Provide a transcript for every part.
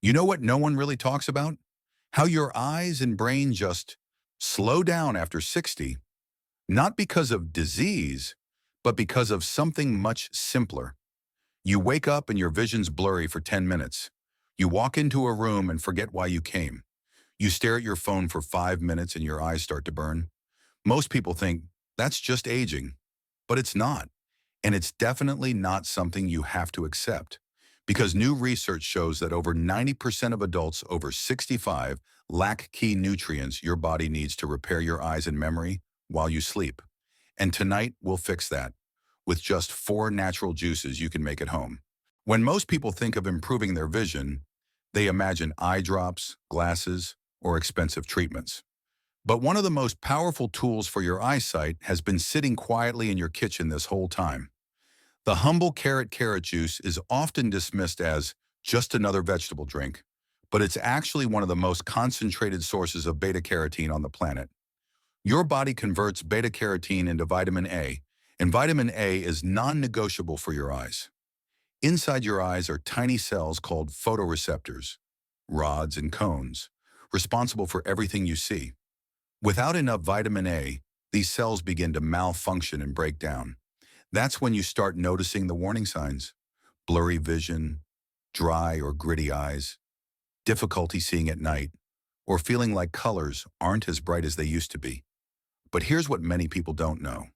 You know what no one really talks about? How your eyes and brain just slow down after 60, not because of disease, but because of something much simpler. You wake up and your vision's blurry for 10 minutes. You walk into a room and forget why you came. You stare at your phone for 5 minutes and your eyes start to burn. Most people think that's just aging, but it's not. And it's definitely not something you have to accept. Because new research shows that over 90% of adults over 65 lack key nutrients your body needs to repair your eyes and memory while you sleep. And tonight, we'll fix that with just 4 natural juices you can make at home. When most people think of improving their vision, they imagine eye drops, glasses, or expensive treatments. But one of the most powerful tools for your eyesight has been sitting quietly in your kitchen this whole time. The humble carrot juice is often dismissed as just another vegetable drink, but it's actually one of the most concentrated sources of beta-carotene on the planet. Your body converts beta-carotene into vitamin A, and vitamin A is non-negotiable for your eyes. Inside your eyes are tiny cells called photoreceptors, rods and cones, responsible for everything you see. Without enough vitamin A, these cells begin to malfunction and break down. That's when you start noticing the warning signs: blurry vision, dry or gritty eyes, difficulty seeing at night, or feeling like colors aren't as bright as they used to be. But here's what many people don't know.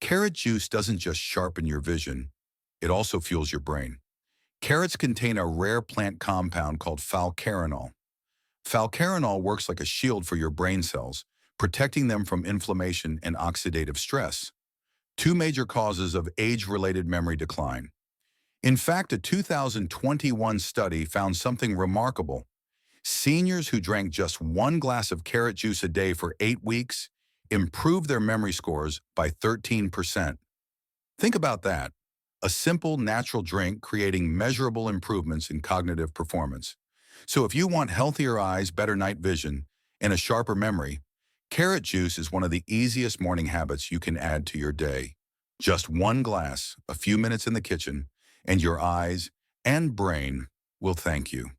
Carrot juice doesn't just sharpen your vision, it also fuels your brain. Carrots contain a rare plant compound called falcarinol. Falcarinol works like a shield for your brain cells, protecting them from inflammation and oxidative stress, two major causes of age-related memory decline. In fact, a 2021 study found something remarkable. Seniors who drank just 1 glass of carrot juice a day for 8 weeks improved their memory scores by 13%. Think about that. A simple, natural drink creating measurable improvements in cognitive performance. So if you want healthier eyes, better night vision, and a sharper memory, carrot juice is one of the easiest morning habits you can add to your day. Just 1 glass, a few minutes in the kitchen, and your eyes and brain will thank you.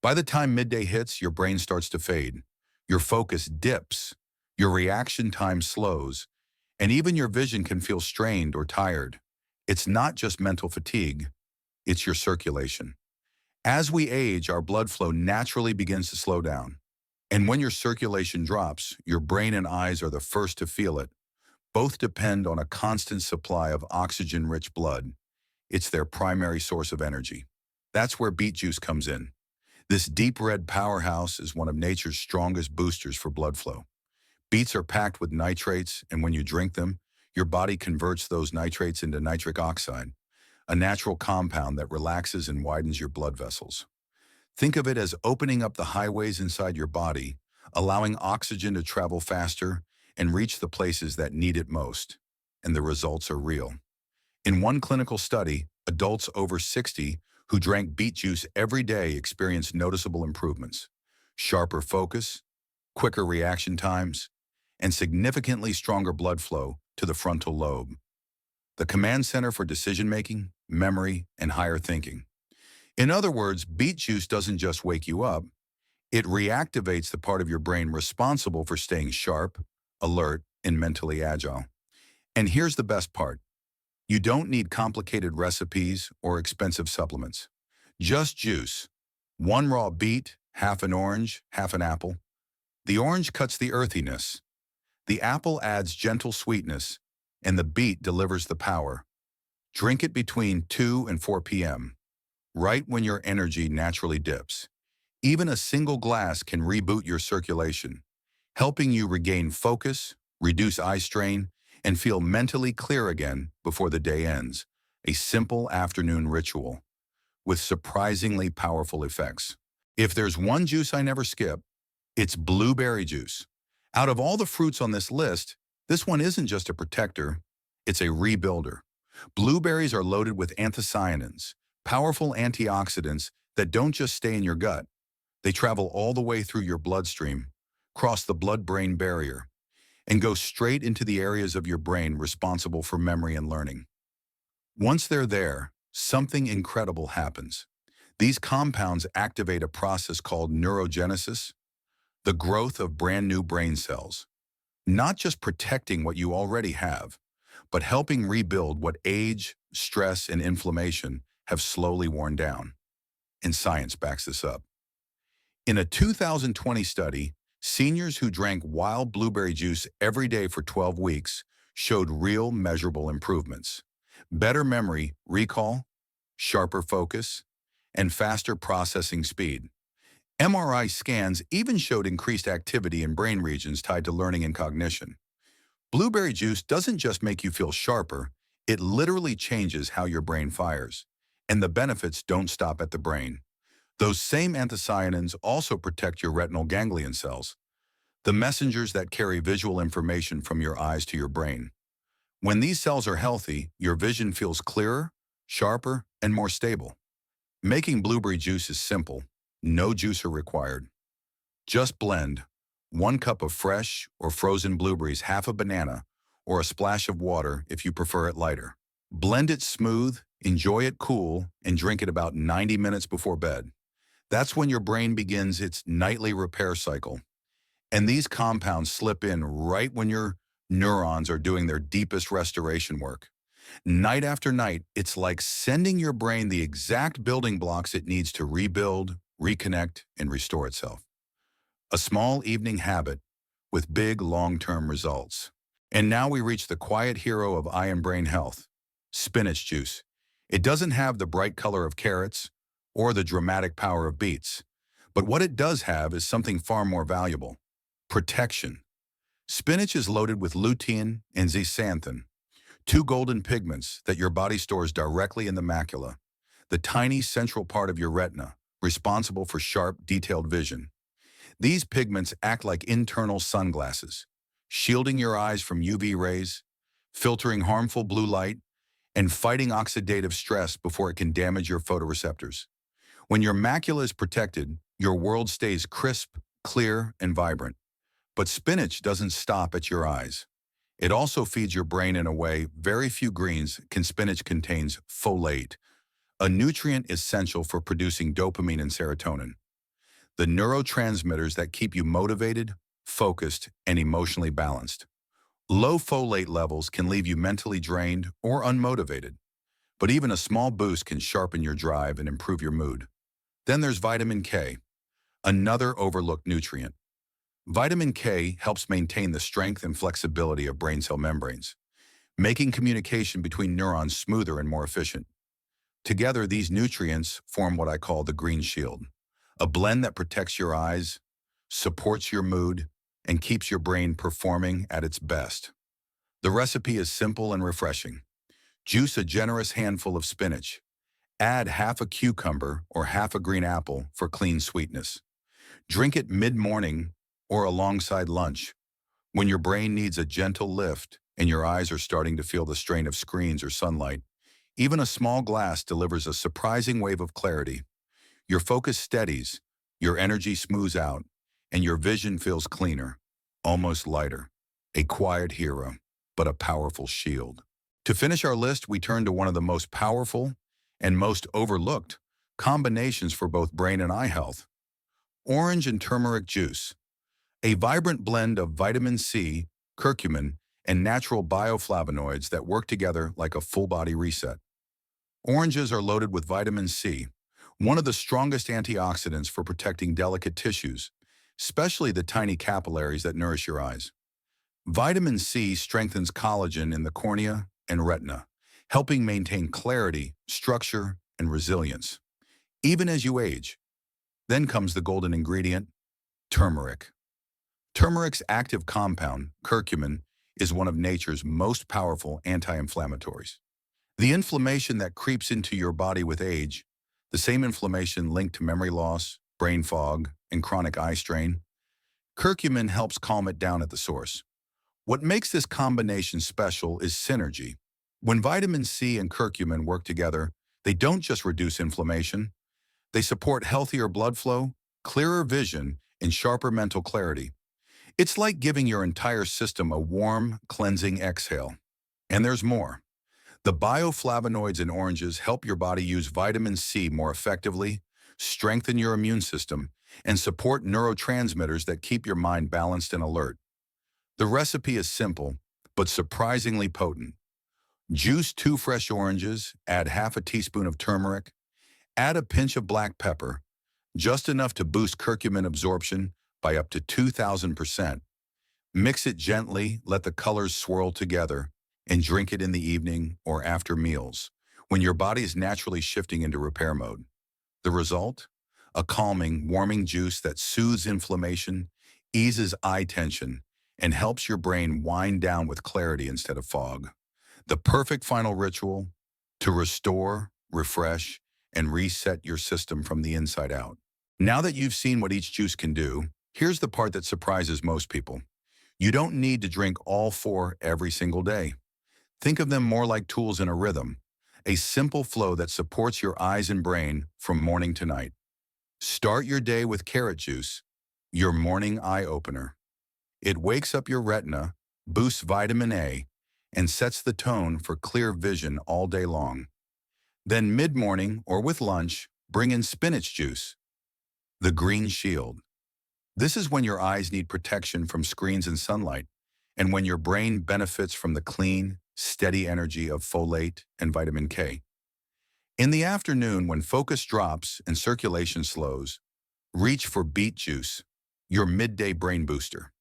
By the time midday hits, your brain starts to fade. Your focus dips, your reaction time slows, and even your vision can feel strained or tired. It's not just mental fatigue, it's your circulation. As we age, our blood flow naturally begins to slow down. And when your circulation drops, your brain and eyes are the first to feel it. Both depend on a constant supply of oxygen-rich blood. It's their primary source of energy. That's where beet juice comes in. This deep red powerhouse is one of nature's strongest boosters for blood flow. Beets are packed with nitrates, and when you drink them, your body converts those nitrates into nitric oxide, a natural compound that relaxes and widens your blood vessels. Think of it as opening up the highways inside your body, allowing oxygen to travel faster and reach the places that need it most. And the results are real. In one clinical study, adults over 60 who drank beet juice every day experienced noticeable improvements: sharper focus, quicker reaction times, and significantly stronger blood flow to the frontal lobe, the command center for decision-making, memory, and higher thinking. In other words, beet juice doesn't just wake you up, it reactivates the part of your brain responsible for staying sharp, alert, and mentally agile. And here's the best part. You don't need complicated recipes or expensive supplements. Just juice. 1 raw beet, half an orange, half an apple. The orange cuts the earthiness. The apple adds gentle sweetness, and the beet delivers the power. Drink it between 2 and 4 p.m., right when your energy naturally dips. Even a single glass can reboot your circulation, helping you regain focus, reduce eye strain, and feel mentally clear again before the day ends. A simple afternoon ritual with surprisingly powerful effects. If there's one juice I never skip, it's blueberry juice. Out of all the fruits on this list, this one isn't just a protector, it's a rebuilder. Blueberries are loaded with anthocyanins, powerful antioxidants that don't just stay in your gut. They travel all the way through your bloodstream, cross the blood-brain barrier, and go straight into the areas of your brain responsible for memory and learning. Once they're there, something incredible happens. These compounds activate a process called neurogenesis, the growth of brand new brain cells, not just protecting what you already have, but helping rebuild what age, stress, and inflammation have slowly worn down. And science backs this up. In a 2020 study, seniors who drank wild blueberry juice every day for 12 weeks showed real measurable improvements. Better memory, recall, sharper focus, and faster processing speed. MRI scans even showed increased activity in brain regions tied to learning and cognition. Blueberry juice doesn't just make you feel sharper, it literally changes how your brain fires. And the benefits don't stop at the brain. Those same anthocyanins also protect your retinal ganglion cells, the messengers that carry visual information from your eyes to your brain. When these cells are healthy, your vision feels clearer, sharper, and more stable. Making blueberry juice is simple. No juicer required. Just blend 1 cup of fresh or frozen blueberries, half a banana, or a splash of water if you prefer it lighter. Blend it smooth, enjoy it cool, and drink it about 90 minutes before bed. That's when your brain begins its nightly repair cycle. And these compounds slip in right when your neurons are doing their deepest restoration work. Night after night, it's like sending your brain the exact building blocks it needs to rebuild, reconnect, and restore itself. A small evening habit with big long-term results. And now we reach the quiet hero of eye and brain health, spinach juice. It doesn't have the bright color of carrots or the dramatic power of beets, but what it does have is something far more valuable: protection. Spinach is loaded with lutein and zeaxanthin, two golden pigments that your body stores directly in the macula, the tiny central part of your retina, responsible for sharp, detailed vision. These pigments act like internal sunglasses, shielding your eyes from UV rays, filtering harmful blue light, and fighting oxidative stress before it can damage your photoreceptors. When your macula is protected, your world stays crisp, clear, and vibrant. But spinach doesn't stop at your eyes. It also feeds your brain in a way very few greens can. Spinach contains folate, a nutrient essential for producing dopamine and serotonin, the neurotransmitters that keep you motivated, focused, and emotionally balanced. Low folate levels can leave you mentally drained or unmotivated, but even a small boost can sharpen your drive and improve your mood. Then there's vitamin K, another overlooked nutrient. Vitamin K helps maintain the strength and flexibility of brain cell membranes, making communication between neurons smoother and more efficient. Together, these nutrients form what I call the green shield, a blend that protects your eyes, supports your mood, and keeps your brain performing at its best. The recipe is simple and refreshing. Juice a generous handful of spinach. Add half a cucumber or half a green apple for clean sweetness. Drink it mid-morning or alongside lunch, when your brain needs a gentle lift and your eyes are starting to feel the strain of screens or sunlight. Even a small glass delivers a surprising wave of clarity. Your focus steadies, your energy smooths out, and your vision feels cleaner, almost lighter. A quiet hero, but a powerful shield. To finish our list, we turn to one of the most powerful and most overlooked combinations for both brain and eye health: orange and turmeric juice. A vibrant blend of vitamin C, curcumin, and natural bioflavonoids that work together like a full-body reset. Oranges are loaded with vitamin C, one of the strongest antioxidants for protecting delicate tissues, especially the tiny capillaries that nourish your eyes. Vitamin C strengthens collagen in the cornea and retina, helping maintain clarity, structure, and resilience, even as you age. Then comes the golden ingredient, turmeric. Turmeric's active compound, curcumin, is one of nature's most powerful anti-inflammatories. The inflammation that creeps into your body with age, the same inflammation linked to memory loss, brain fog, and chronic eye strain, curcumin helps calm it down at the source. What makes this combination special is synergy. When vitamin C and curcumin work together, they don't just reduce inflammation, they support healthier blood flow, clearer vision, and sharper mental clarity. It's like giving your entire system a warm, cleansing exhale. And there's more. The bioflavonoids in oranges help your body use vitamin C more effectively, strengthen your immune system, and support neurotransmitters that keep your mind balanced and alert. The recipe is simple, but surprisingly potent. Juice 2 fresh oranges, add half a teaspoon of turmeric, add a pinch of black pepper, just enough to boost curcumin absorption by up to 2,000%. Mix it gently, let the colors swirl together, and drink it in the evening or after meals, when your body is naturally shifting into repair mode. The result? A calming, warming juice that soothes inflammation, eases eye tension, and helps your brain wind down with clarity instead of fog. The perfect final ritual to restore, refresh, and reset your system from the inside out. Now that you've seen what each juice can do, here's the part that surprises most people. You don't need to drink all four every single day. Think of them more like tools in a rhythm, a simple flow that supports your eyes and brain from morning to night. Start your day with carrot juice, your morning eye opener. It wakes up your retina, boosts vitamin A, and sets the tone for clear vision all day long. Then mid-morning or with lunch, bring in spinach juice, the green shield. This is when your eyes need protection from screens and sunlight, and when your brain benefits from the clean, steady energy of folate and vitamin K. In the afternoon, when focus drops and circulation slows, reach for beet juice, your midday brain booster.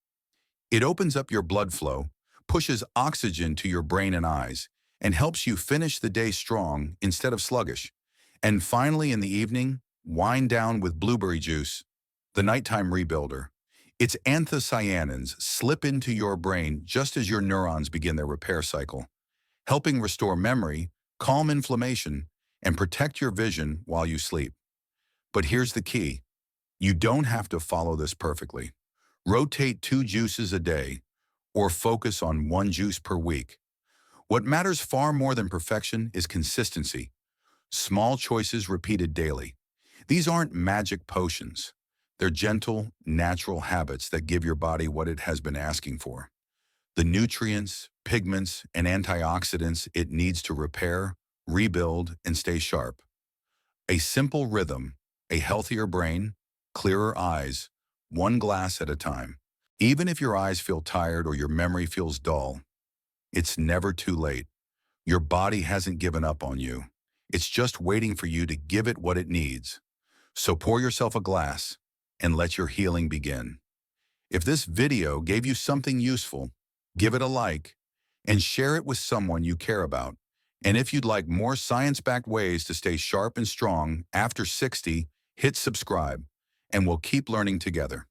It opens up your blood flow, pushes oxygen to your brain and eyes, and helps you finish the day strong instead of sluggish. And finally, in the evening, wind down with blueberry juice, the nighttime rebuilder. Its anthocyanins slip into your brain just as your neurons begin their repair cycle, helping restore memory, calm inflammation, and protect your vision while you sleep. But here's the key. You don't have to follow this perfectly. Rotate 2 juices a day, or focus on 1 juice per week. What matters far more than perfection is consistency. Small choices repeated daily. These aren't magic potions. They're gentle, natural habits that give your body what it has been asking for. The nutrients, pigments, and antioxidants it needs to repair, rebuild, and stay sharp. A simple rhythm, a healthier brain, clearer eyes, 1 glass at a time. Even if your eyes feel tired or your memory feels dull, it's never too late. Your body hasn't given up on you. It's just waiting for you to give it what it needs. So pour yourself a glass and let your healing begin. If this video gave you something useful, give it a like and share it with someone you care about. And if you'd like more science-backed ways to stay sharp and strong after 60, hit subscribe, and we'll keep learning together.